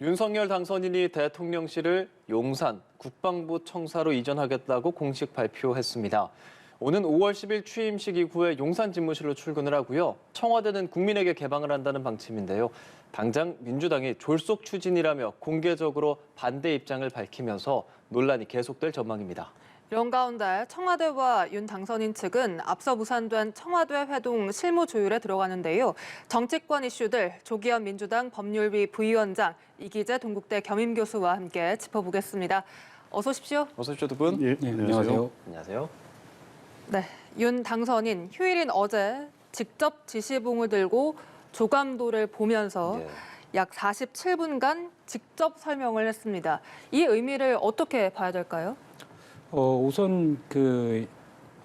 윤석열 당선인이 대통령실을 용산 국방부 청사로 이전하겠다고 공식 발표했습니다. 오는 5월 10일 취임식 이후에 용산 집무실로 출근을 하고요. 청와대는 국민에게 개방을 한다는 방침인데요. 당장 민주당이 졸속 추진이라며 공개적으로 반대 입장을 밝히면서 논란이 계속될 전망입니다. 이런 가운데 청와대와 윤 당선인 측은 앞서 무산된 청와대 회동 실무 조율에 들어가는데요. 정치권 이슈들 조기현 민주당 법률위 부위원장, 이기재 동국대 겸임교수와 함께 짚어보겠습니다. 어서 오십시오. 어서 오십시오, 두 분. 예, 안녕하세요. 안녕하세요. 네, 윤 당선인 휴일인 어제 직접 지시봉을 들고 조감도를 보면서 약 47분간 직접 설명을 했습니다. 이 의미를 어떻게 봐야 될까요? 우선 그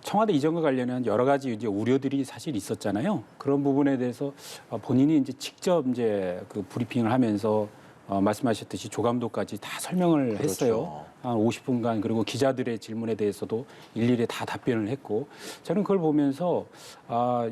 청와대 이전과 관련한 여러 가지 이제 우려들이 사실 있었잖아요. 그런 부분에 대해서 본인이 이제 직접 이제 그 브리핑을 하면서 말씀하셨듯이 조감도까지 다 설명을 했어요. 한 50분간. 그리고 기자들의 질문에 대해서도 일일이 다 답변을 했고, 저는 그걸 보면서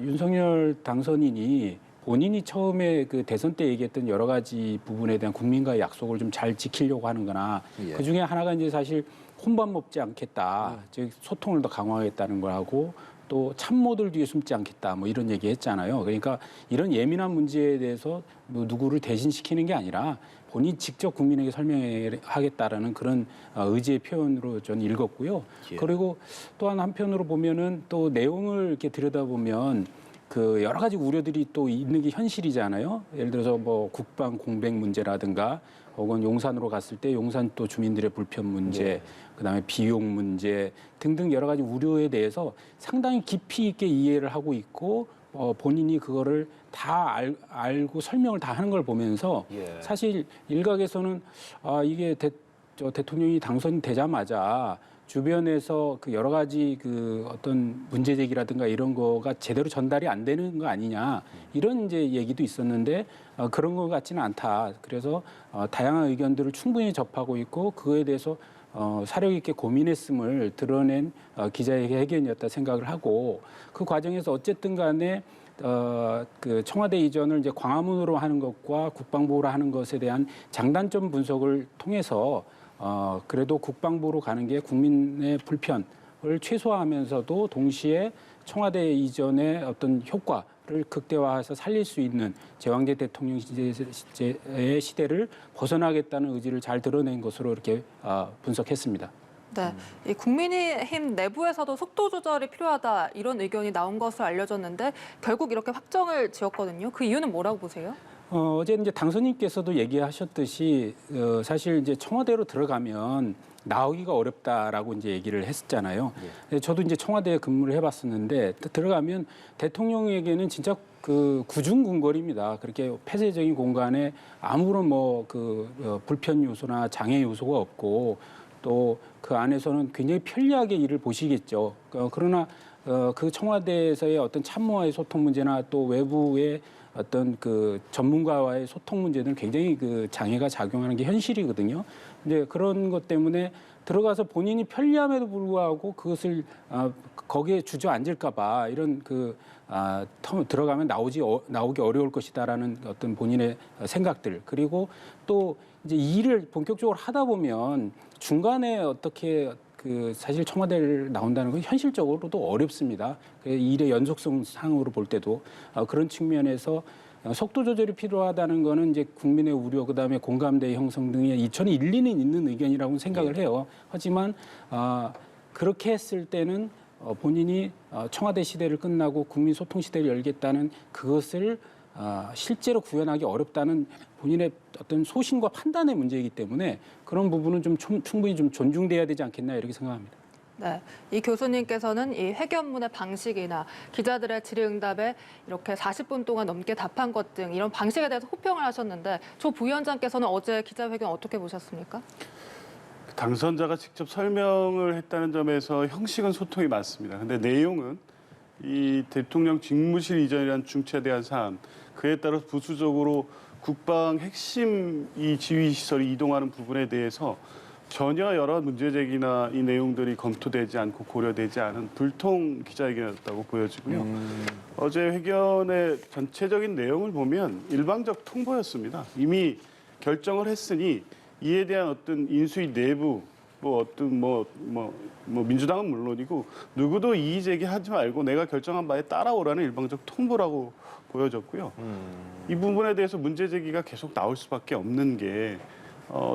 윤석열 당선인이 본인이 처음에 그 대선 때 얘기했던 여러 가지 부분에 대한 국민과의 약속을 좀 잘 지키려고 하는 거나, 그 중에 하나가 이제 사실 혼밥 먹지 않겠다, 즉 소통을 더 강화하겠다는 거하고, 또 참모들 뒤에 숨지 않겠다, 뭐 이런 얘기 했잖아요. 그러니까 이런 예민한 문제에 대해서 뭐 누구를 대신시키는 게 아니라 본인이 직접 국민에게 설명하겠다라는 그런 의지의 표현으로 저는 읽었고요. 그리고 또한 한편으로 보면은 또 내용을 이렇게 들여다보면 그 여러 가지 우려들이 또 있는 게 현실이잖아요. 예를 들어서 뭐 국방 공백 문제라든가, 혹은 용산으로 갔을 때 용산 또 주민들의 불편 문제, 그다음에 비용 문제 등등 여러 가지 우려에 대해서 상당히 깊이 있게 이해를 하고 있고, 본인이 그거를 다 알고 설명을 다 하는 걸 보면서 사실 일각에서는 이게 대통령이 당선되자마자 주변에서 그 여러 가지 그 어떤 문제 제기라든가 이런 거가 제대로 전달이 안 되는 거 아니냐, 이런 이제 얘기도 있었는데 그런 것 같지는 않다. 그래서 다양한 의견들을 충분히 접하고 있고, 그거에 대해서 사력 있게 고민했음을 드러낸 기자의 회견이었다 생각을 하고, 그 과정에서 어쨌든 간에 그 청와대 이전을 이제 광화문으로 하는 것과 국방부로 하는 것에 대한 장단점 분석을 통해서 그래도 국방부로 가는 게 국민의 불편을 최소화하면서도 동시에 청와대 이전의 어떤 효과를 극대화해서 살릴 수 있는 제왕제 대통령 시대의 시대를 벗어나겠다는 의지를 잘 드러낸 것으로 이렇게 분석했습니다. 네, 이 국민의힘 내부에서도 속도 조절이 필요하다, 이런 의견이 나온 것으로 알려졌는데 결국 이렇게 확정을 지었거든요. 그 이유는 뭐라고 보세요? 어제 이제 당선인께서도 얘기하셨듯이 사실 이제 청와대로 들어가면 나오기가 어렵다라고 이제 얘기를 했었잖아요. 저도 이제 청와대에 근무를 해봤었는데, 들어가면 대통령에게는 진짜 그 구중궁궐입니다. 그렇게 폐쇄적인 공간에 아무런 뭐 그 불편 요소나 장애 요소가 없고, 또 그 안에서는 굉장히 편리하게 일을 보시겠죠. 그러나 그 청와대에서의 어떤 참모와의 소통 문제나 또 외부의 어떤 그 전문가와의 소통 문제들은 굉장히 그 장애가 작용하는 게 현실이거든요. 이제 그런 것 때문에 들어가서 본인이 편리함에도 불구하고 그것을 거기에 주저앉을까 봐 이런 그 들어가면 나오기 어려울 것이다라는 어떤 본인의 생각들, 그리고 또 이제 일을 본격적으로 하다 보면 중간에 어떻게 그 사실 청와대를 나온다는 건 현실적으로도 어렵습니다. 일의 연속성 상으로 볼 때도 그런 측면에서 속도 조절이 필요하다는 거는 이제 국민의 우려, 그다음에 공감대 형성 등의 저는 일리는 있는 의견이라고 생각을 해요. 하지만 그렇게 했을 때는 본인이 청와대 시대를 끝나고 국민 소통 시대를 열겠다는 그것을 실제로 구현하기 어렵다는 본인의 어떤 소신과 판단의 문제이기 때문에 그런 부분은 좀 충분히 좀 존중돼야 되지 않겠나, 이렇게 생각합니다. 네, 이 교수님께서는 이 회견문의 방식이나 기자들의 질의응답에 이렇게 40분 동안 넘게 답한 것 등 이런 방식에 대해서 호평을 하셨는데, 조 부위원장께서는 어제 기자회견 어떻게 보셨습니까? 당선자가 직접 설명을 했다는 점에서 형식은 소통이 맞습니다. 근데 내용은 이 대통령 직무실 이전이라는 중차대한 사안, 그에 따라 부수적으로 국방 핵심 이 지휘 시설이 이동하는 부분에 대해서 전혀 여러 문제 제기나 이 내용들이 검토되지 않고 고려되지 않은 불통 기자회견이었다고 보여지고요. 어제 회견의 전체적인 내용을 보면 일방적 통보였습니다. 이미 결정을 했으니 이에 대한 어떤 인수위 내부 민주당은 물론이고 누구도 이의 제기하지 말고 내가 결정한 바에 따라오라는 일방적 통보라고 보여졌고요. 이 부분에 대해서 문제 제기가 계속 나올 수밖에 없는 게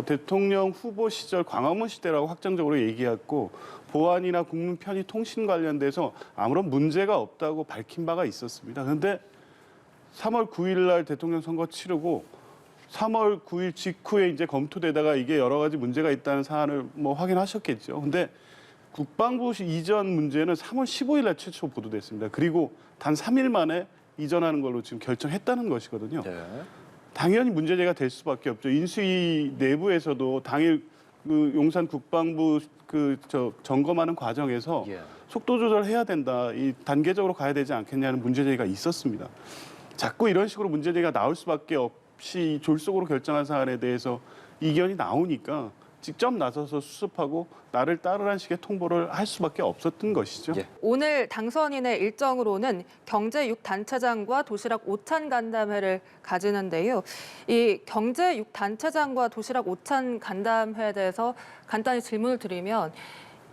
대통령 후보 시절 광화문 시대라고 확정적으로 얘기했고 보안이나 국민 편의 통신 관련돼서 아무런 문제가 없다고 밝힌 바가 있었습니다. 그런데 3월 9일 날 대통령 선거 치르고 3월 9일 직후에 이제 검토되다가 이게 여러 가지 문제가 있다는 사안을 뭐 확인하셨겠죠. 근데 국방부 이전 문제는 3월 15일 날 최초 보도됐습니다. 그리고 단 3일 만에 이전하는 걸로 지금 결정했다는 것이거든요. 네. 당연히 문제제기가 될 수밖에 없죠. 인수위 내부에서도 당일 그 용산 국방부 점검하는 과정에서 예. 속도 조절해야 된다. 이 단계적으로 가야 되지 않겠냐는 문제제기가 있었습니다. 자꾸 이런 식으로 문제제기가 나올 수밖에 없이 졸속으로 결정한 사안에 대해서 이견이 나오니까 직접 나서서 수습하고 나를 따르라는 식의 통보를 할 수밖에 없었던 것이죠. 예. 오늘 당선인의 일정으로는 경제 6단체장과 도시락 오찬 간담회를 가지는데요. 이 경제 6단체장과 도시락 오찬 간담회에 대해서 간단히 질문을 드리면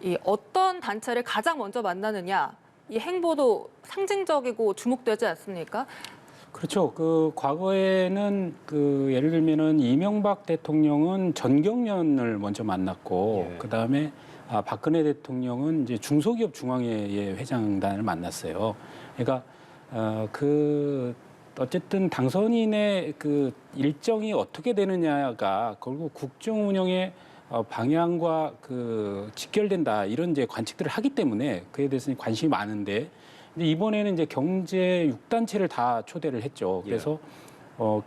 이 어떤 단체를 가장 먼저 만나느냐 이 행보도 상징적이고 주목되지 않습니까? 그렇죠. 그 과거에는 그 예를 들면은 이명박 대통령은 전경련을 먼저 만났고 예. 그다음에 박근혜 대통령은 이제 중소기업 중앙회의 회장단을 만났어요. 그러니까 어쨌든 당선인의 그 일정이 어떻게 되느냐가 결국 국정 운영의 방향과 그 직결된다 이런 이제 관측들을 하기 때문에 그에 대해서 관심이 많은데 근데 이번에는 이제 경제 6단체를 다 초대를 했죠. 그래서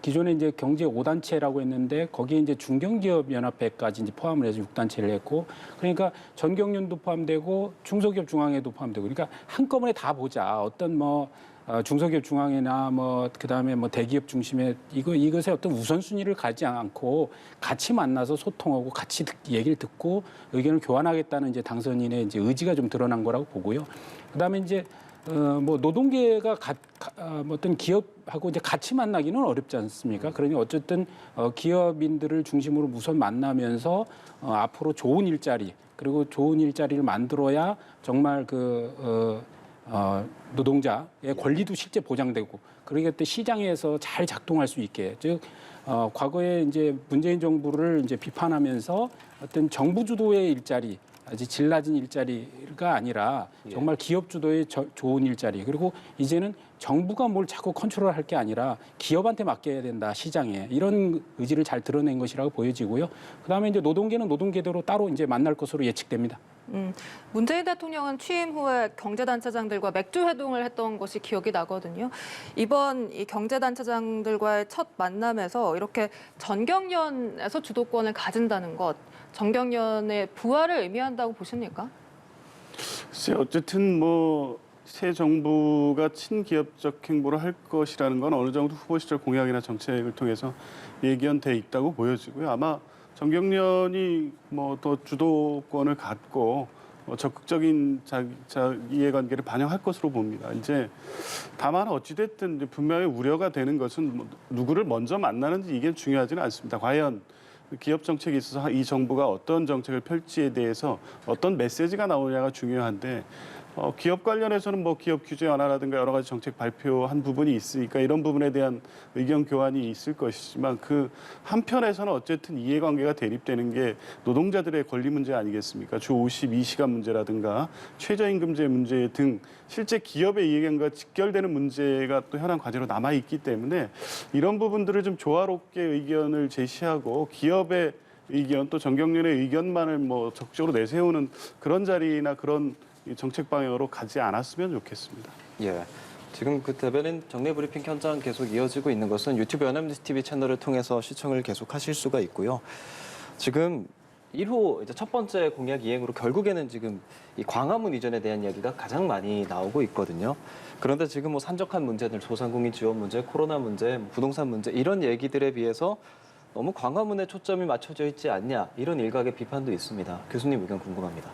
기존에 이제 경제 5단체라고 했는데 거기에 이제 중견기업 연합회까지 이제 포함을 해서 6단체를 했고 그러니까 전경련도 포함되고 중소기업 중앙회도 포함되고 그러니까 한꺼번에 다 보자. 어떤 중소기업 중앙회나 그다음에 대기업 중심의 이것의 어떤 우선순위를 가지 않고 같이 만나서 소통하고 같이 얘기를 듣고 의견을 교환하겠다는 이제 당선인의 이제 의지가 좀 드러난 거라고 보고요. 그다음에 이제 노동계가 어떤 기업하고 이제 같이 만나기는 어렵지 않습니까? 그러니 어쨌든 기업인들을 중심으로 우선 만나면서 앞으로 좋은 일자리 그리고 좋은 일자리를 만들어야 정말 노동자의 권리도 실제 보장되고 그러기 때문에 시장에서 잘 작동할 수 있게 즉 과거에 이제 문재인 정부를 이제 비판하면서 어떤 정부 주도의 일자리 아주 질 낮은 일자리가 아니라 정말 기업 주도의 좋은 일자리 그리고 이제는 정부가 뭘 자꾸 컨트롤할 게 아니라 기업한테 맡겨야 된다 시장에 이런 의지를 잘 드러낸 것이라고 보여지고요. 그다음에 이제 노동계는 노동계대로 따로 이제 만날 것으로 예측됩니다. 문재인 대통령은 취임 후에 경제단체장들과 맥주 회동을 했던 것이 기억이 나거든요. 이번 이 경제단체장들과의 첫 만남에서 이렇게 전경련에서 주도권을 가진다는 것, 전경련의 부활을 의미한다고 보십니까? 글쎄 어쨌든 새 정부가 친기업적 행보를 할 것이라는 건 어느 정도 후보 시절 공약이나 정책을 통해서 예견돼 있다고 보여지고요. 아마 전경련이 더 주도권을 갖고 적극적인 이해관계를 반영할 것으로 봅니다. 이제 다만 어찌됐든 분명히 우려가 되는 것은 누구를 먼저 만나는지 이게 중요하지는 않습니다. 과연 기업 정책에 있어서 이 정부가 어떤 정책을 펼지에 대해서 어떤 메시지가 나오냐가 중요한데 기업 관련해서는 기업 규제 완화라든가 여러 가지 정책 발표한 부분이 있으니까 이런 부분에 대한 의견 교환이 있을 것이지만 그 한편에서는 어쨌든 이해관계가 대립되는 게 노동자들의 권리 문제 아니겠습니까? 주 52시간 문제라든가 최저임금제 문제 등 실제 기업의 이해관계가 직결되는 문제가 또 현안 과제로 남아 있기 때문에 이런 부분들을 좀 조화롭게 의견을 제시하고 기업의 의견 또 전경련의 의견만을 적극적으로 내세우는 그런 자리나 그런 정책 방향으로 가지 않았으면 좋겠습니다. 예. 지금 그 대변인 정례 브리핑 현장 계속 이어지고 있는 것은 유튜브 연합뉴스 TV 채널을 통해서 시청을 계속하실 수가 있고요. 지금 1호 이제 첫 번째 공약 이행으로 결국에는 지금 이 광화문 이전에 대한 이야기가 가장 많이 나오고 있거든요. 그런데 지금 산적한 문제들, 소상공인 지원 문제, 코로나 문제, 부동산 문제 이런 얘기들에 비해서 너무 광화문에 초점이 맞춰져 있지 않냐 이런 일각의 비판도 있습니다. 교수님 의견 궁금합니다.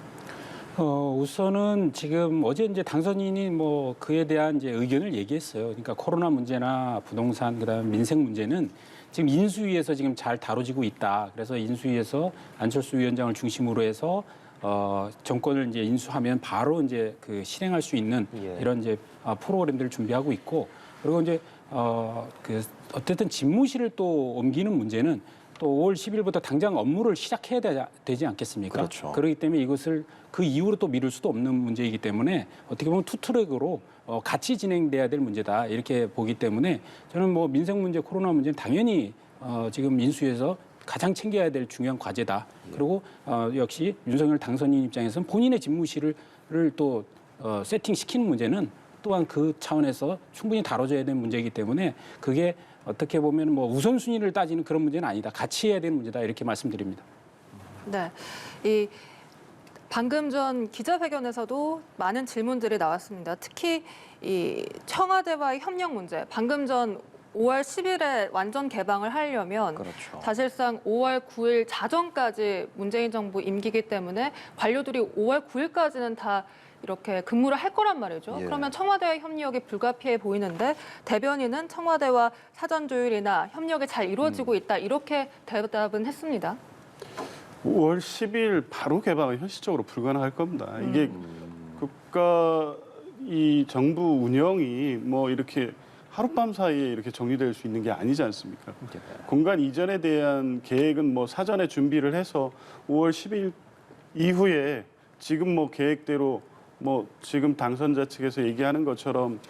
우선은 지금 어제 이제 당선인이 그에 대한 이제 의견을 얘기했어요. 그러니까 코로나 문제나 부동산 그다음 민생 문제는 지금 인수위에서 지금 잘 다뤄지고 있다. 그래서 인수위에서 안철수 위원장을 중심으로 해서 정권을 이제 인수하면 바로 이제 그 실행할 수 있는 예. 이런 이제 프로그램들을 준비하고 있고, 그리고 이제 어쨌든 집무실을 또 옮기는 문제는 또 5월 10일부터 당장 업무를 시작해야 되지 않겠습니까? 그렇죠. 그렇기 때문에 이것을 그 이후로 또 미룰 수도 없는 문제이기 때문에 어떻게 보면 투트랙으로 같이 진행돼야 될 문제다 이렇게 보기 때문에 저는 뭐 민생 문제, 코로나 문제는 당연히 지금 인수위에서 가장 챙겨야 될 중요한 과제다. 그리고 역시 윤석열 당선인 입장에서는 본인의 집무실을 또 세팅시키는 문제는 또한 그 차원에서 충분히 다뤄져야 되는 문제이기 때문에 그게 어떻게 보면 뭐 우선순위를 따지는 그런 문제는 아니다. 같이 해야 되는 문제다 이렇게 말씀드립니다. 네, 이 방금 전 기자회견에서도 많은 질문들이 나왔습니다. 특히 이 청와대와의 협력 문제, 방금 전 5월 10일에 완전 개방을 하려면 그렇죠. 사실상 5월 9일 자정까지 문재인 정부 임기이기 때문에 관료들이 5월 9일까지는 다 이렇게 근무를 할 거란 말이죠. 예. 그러면 청와대와의 협력이 불가피해 보이는데 대변인은 청와대와 사전 조율이나 협력이 잘 이루어지고 있다 이렇게 대답은 했습니다. 5월 10일 바로 개방은 현실적으로 불가능할 겁니다. 이게 국가 이 정부 운영이 뭐 이렇게 하룻밤 사이에 이렇게 정리될 수 있는 게 아니지 않습니까? 공간 이전에 대한 계획은 뭐 사전에 준비를 해서 5월 10일 이후에 지금 뭐 계획대로 뭐 지금 당선자 측에서 얘기하는 것처럼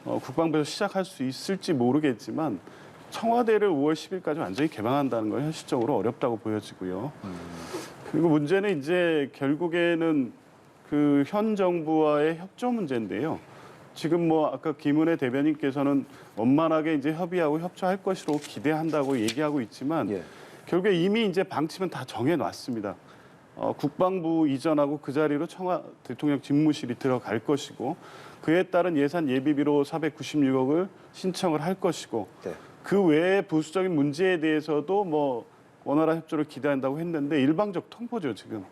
국방부에서 시작할 수 있을지 모르겠지만 청와대를 5월 10일까지 완전히 개방한다는 건 현실적으로 어렵다고 보여지고요. 그리고 문제는 이제 결국에는 그 현 정부와의 협조 문제인데요. 지금 뭐 아까 김은혜 대변인께서는 원만하게 이제 협의하고 협조할 것으로 기대한다고 얘기하고 있지만 예. 결국에 이미 이제 방침은 다 정해놨습니다. 국방부 이전하고 그 자리로 대통령 집무실이 들어갈 것이고 그에 따른 예산 예비비로 496억을 신청을 할 것이고 네. 그 외에 부수적인 문제에 대해서도 뭐 원활한 협조를 기대한다고 했는데 일방적 통보죠 지금.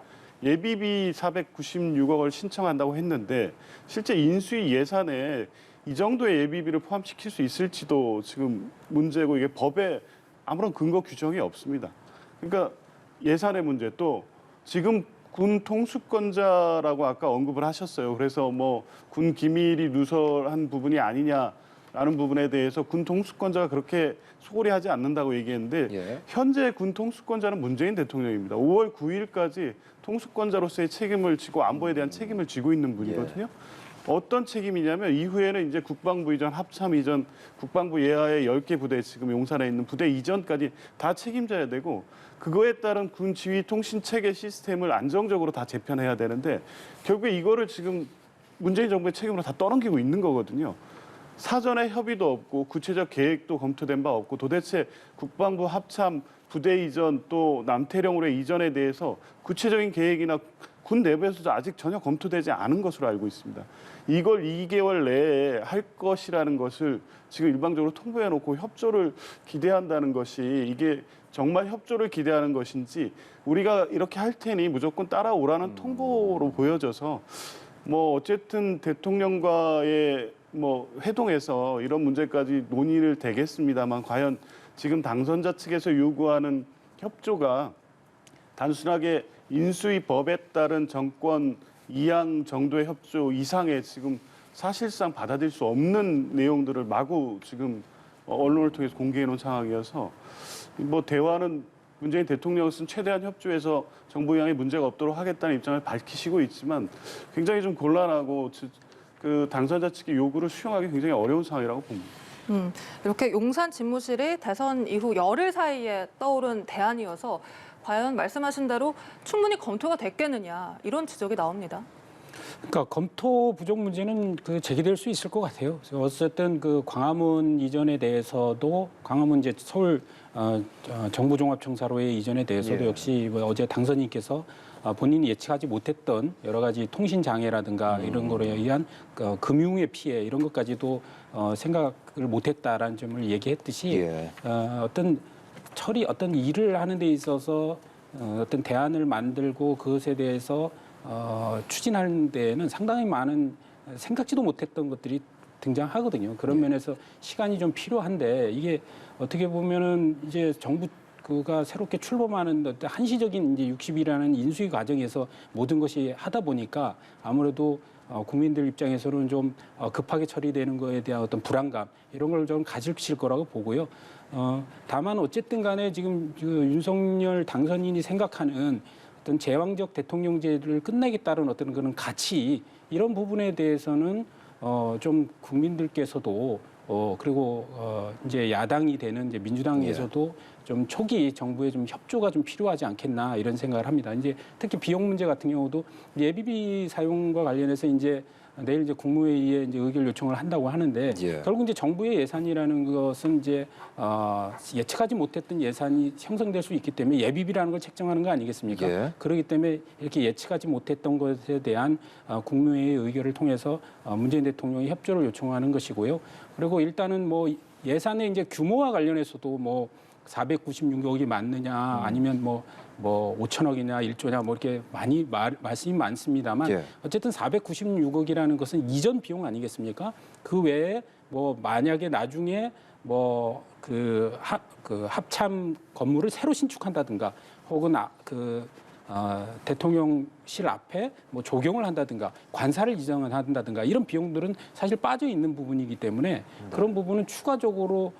예비비 496억을 신청한다고 했는데 실제 인수위 예산에 이 정도의 예비비를 포함시킬 수 있을지도 지금 문제고 이게 법에 아무런 근거 규정이 없습니다. 그러니까 예산의 문제 또 지금 군 통수권자라고 아까 언급을 하셨어요. 그래서 뭐 군 기밀이 누설한 부분이 아니냐라는 부분에 대해서 군 통수권자가 그렇게 소홀히 하지 않는다고 얘기했는데 예. 현재 군 통수권자는 문재인 대통령입니다. 5월 9일까지 통수권자로서의 책임을 지고 안보에 대한 책임을 지고 있는 분이거든요. 어떤 책임이냐면 이후에는 이제 국방부 이전, 합참 이전, 국방부 예하의 10개 부대 지금 용산에 있는 부대 이전까지 다 책임져야 되고 그거에 따른 군 지휘 통신 체계 시스템을 안정적으로 다 재편해야 되는데 결국에 이거를 지금 문재인 정부의 책임으로 다 떠넘기고 있는 거거든요. 사전에 협의도 없고 구체적 계획도 검토된 바 없고 도대체 국방부 합참 부대 이전 또 남태령으로 이전에 대해서 구체적인 계획이나 군 내부에서도 아직 전혀 검토되지 않은 것으로 알고 있습니다. 이걸 2개월 내에 할 것이라는 것을 지금 일방적으로 통보해놓고 협조를 기대한다는 것이 이게 정말 협조를 기대하는 것인지 우리가 이렇게 할 테니 무조건 따라오라는 통보로 보여져서 뭐 어쨌든 대통령과의 뭐 회동에서 이런 문제까지 논의를 되겠습니다만 과연 지금 당선자 측에서 요구하는 협조가 단순하게 인수위 법에 따른 정권 이양 정도의 협조 이상의 지금 사실상 받아들일 수 없는 내용들을 마구 지금 언론을 통해서 공개해 놓은 상황이어서 뭐 대화는 문재인 대통령은 최대한 협조해서 정부 양에 문제가 없도록 하겠다는 입장을 밝히시고 있지만 굉장히 좀 곤란하고 그 당선자 측의 요구를 수용하기 굉장히 어려운 상황이라고 봅니다. 이렇게 용산 집무실이 대선 이후 열흘 사이에 떠오른 대안이어서 과연 말씀하신 대로 충분히 검토가 됐겠느냐 이런 지적이 나옵니다. 그러니까 검토 부족 문제는 그 제기될 수 있을 것 같아요. 어쨌든 그 광화문 이전에 대해서도 광화문 이제 서울 정부종합청사로의 이전에 대해서도 예. 역시 뭐 어제 당선인께서 본인이 예측하지 못했던 여러 가지 통신 장애라든가 이런 거에 의한 금융의 피해 이런 것까지도 생각을 못했다라는 점을 얘기했듯이 예. 어떤 일을 하는 데 있어서 어떤 대안을 만들고 그것에 대해서 추진하는 데에는 상당히 많은 생각지도 못했던 것들이 등장하거든요. 그런 면에서 시간이 좀 필요한데 이게 어떻게 보면은 이제 정부가 새롭게 출범하는 어떤 한시적인 이제 60이라는 인수위 과정에서 모든 것이 하다 보니까 아무래도 국민들 입장에서는 좀 급하게 처리되는 거에 대한 어떤 불안감 이런 걸 좀 가지실 거라고 보고요. 다만 어쨌든 간에 지금 그 윤석열 당선인이 생각하는 어떤 제왕적 대통령제를 끝내겠다는 어떤 그런 가치 이런 부분에 대해서는 좀 국민들께서도 그리고 이제 야당이 되는 이제 민주당에서도 좀 초기 정부의 좀 협조가 좀 필요하지 않겠나 이런 생각을 합니다. 이제 특히 비용 문제 같은 경우도 예비비 사용과 관련해서 이제 내일 이제 국무회의에 이제 의결 요청을 한다고 하는데 결국 이제 정부의 예산이라는 것은 이제 예측하지 못했던 예산이 형성될 수 있기 때문에 예비비라는 걸 책정하는 거 아니겠습니까? 그렇기 때문에 이렇게 예측하지 못했던 것에 대한 국무회의 의결을 통해서 문재인 대통령이 협조를 요청하는 것이고요. 그리고 일단은 뭐 예산의 이제 규모와 관련해서도 뭐 496억이 맞느냐 아니면 뭐 5천억이냐 1조냐 뭐 이렇게 많이 말씀이 많습니다만 어쨌든 496억이라는 것은 이전 비용 아니겠습니까? 그 외에 뭐 만약에 나중에 뭐 그 합참 건물을 새로 신축한다든가 혹은 대통령실 앞에 뭐 조경을 한다든가 관사를 이전을 한다든가 이런 비용들은 사실 빠져 있는 부분이기 때문에 그런 부분은 추가적으로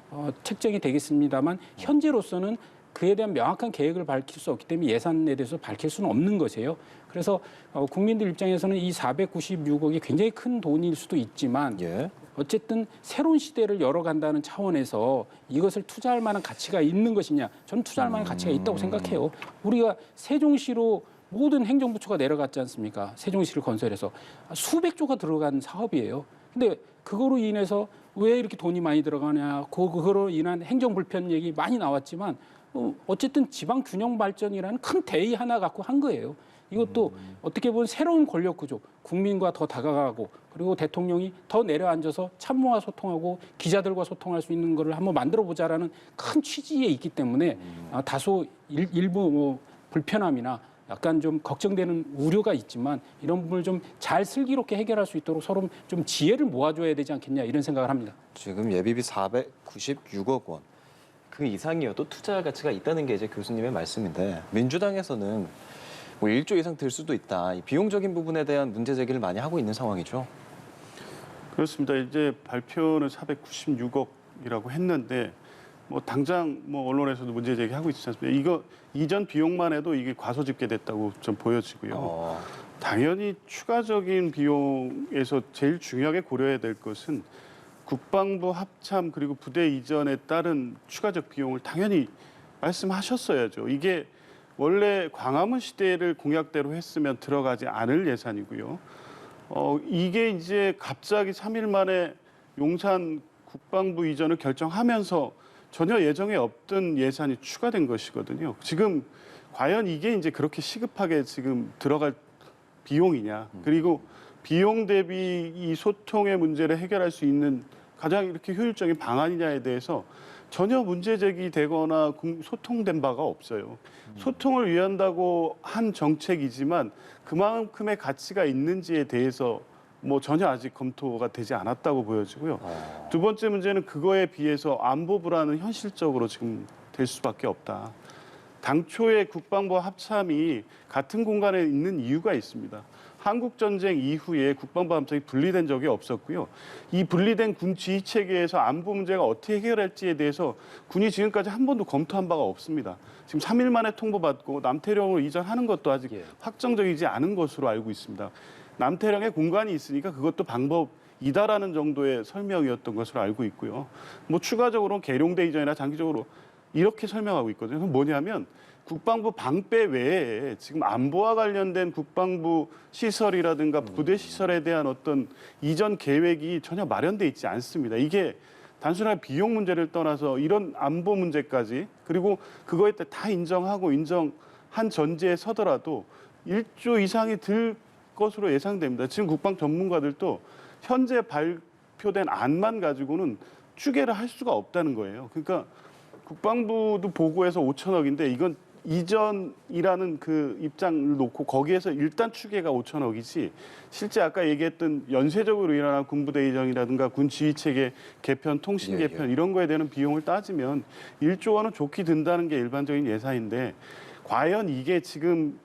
책정이 되겠습니다만 현재로서는 그에 대한 명확한 계획을 밝힐 수 없기 때문에 예산에 대해서 밝힐 수는 없는 것이에요. 그래서 국민들 입장에서는 이 496억이 굉장히 큰 돈일 수도 있지만 어쨌든 새로운 시대를 열어간다는 차원에서 이것을 투자할 만한 가치가 있는 것이냐? 저는 투자할 만한 가치가 있다고 생각해요. 우리가 세종시로 모든 행정부처가 내려갔지 않습니까? 세종시를 건설해서 수백조가 들어간 사업이에요. 근데 그거로 인해서 왜 이렇게 돈이 많이 들어가냐? 그거로 인한 행정 불편 얘기 많이 나왔지만 어쨌든 지방 균형 발전이라는 큰 대의 하나 갖고 한 거예요. 이것도 어떻게 보면 새로운 권력 구조, 국민과 더 다가가고 그리고 대통령이 더 내려앉아서 참모와 소통하고 기자들과 소통할 수 있는 거를 한번 만들어 보자라는 큰 취지에 있기 때문에 다소 일부 뭐 불편함이나 약간 좀 걱정되는 우려가 있지만 이런 부분을 좀 잘 슬기롭게 해결할 수 있도록 서로 좀 지혜를 모아줘야 되지 않겠냐 이런 생각을 합니다. 지금 예비비 496억 원. 그 이상이어도 투자 가치가 있다는 게 이제 교수님의 말씀인데 민주당에서는 뭐 1조 이상 들 수도 있다. 이 비용적인 부분에 대한 문제 제기를 많이 하고 있는 상황이죠. 그렇습니다. 이제 발표는 496억이라고 했는데 뭐 당장 뭐 언론에서도 문제 제기하고 있지 않습니까? 이거 이전 비용만 해도 이게 과소 집계됐다고 좀 보여지고요. 당연히 추가적인 비용에서 제일 중요하게 고려해야 될 것은 국방부 합참 그리고 부대 이전에 따른 추가적 비용을 당연히 말씀하셨어야죠. 이게 원래 광화문 시대를 공약대로 했으면 들어가지 않을 예산이고요. 이게 이제 갑자기 3일 만에 용산 국방부 이전을 결정하면서 전혀 예정에 없던 예산이 추가된 것이거든요. 지금 과연 이게 이제 그렇게 시급하게 지금 들어갈 비용이냐. 그리고 비용 대비 이 소통의 문제를 해결할 수 있는 가장 이렇게 효율적인 방안이냐에 대해서 전혀 문제 제기되거나 소통된 바가 없어요. 소통을 위한다고 한 정책이지만 그만큼의 가치가 있는지에 대해서 뭐 전혀 아직 검토가 되지 않았다고 보여지고요. 두 번째 문제는 그거에 비해서 안보 불안은 현실적으로 지금 될 수밖에 없다. 당초에 국방부 합참이 같은 공간에 있는 이유가 있습니다. 한국전쟁 이후에 국방부 합참이 분리된 적이 없었고요. 이 분리된 군 지휘 체계에서 안보 문제가 어떻게 해결할지에 대해서 군이 지금까지 한 번도 검토한 바가 없습니다. 지금 3일 만에 통보받고 남태령으로 이전하는 것도 아직 확정적이지 않은 것으로 알고 있습니다. 남태령에 공간이 있으니까 그것도 방법이다라는 정도의 설명이었던 것으로 알고 있고요. 뭐 추가적으로 계룡대 이전이나 장기적으로 이렇게 설명하고 있거든요. 그건 뭐냐면 국방부 방배 외에 지금 안보와 관련된 국방부 시설이라든가 부대 시설에 대한 어떤 이전 계획이 전혀 마련돼 있지 않습니다. 이게 단순하게 비용 문제를 떠나서 이런 안보 문제까지 그리고 그거에 다 인정하고 인정한 전제에 서더라도 1조 이상이 들 것으로 예상됩니다. 지금 국방 전문가들도 현재 발표된 안만 가지고는 추계를 할 수가 없다는 거예요. 그러니까 국방부도 보고해서 5천억인데 이건 이전이라는 그 입장을 놓고 거기에서 일단 추계가 5천억이지 실제 아까 얘기했던 연쇄적으로 일어난 군부대 이전이라든가 군 지휘체계 개편, 통신 예, 개편 이런 거에 대한 비용을 따지면 1조 원은 좋게 든다는 게 일반적인 예상인데 과연 이게 지금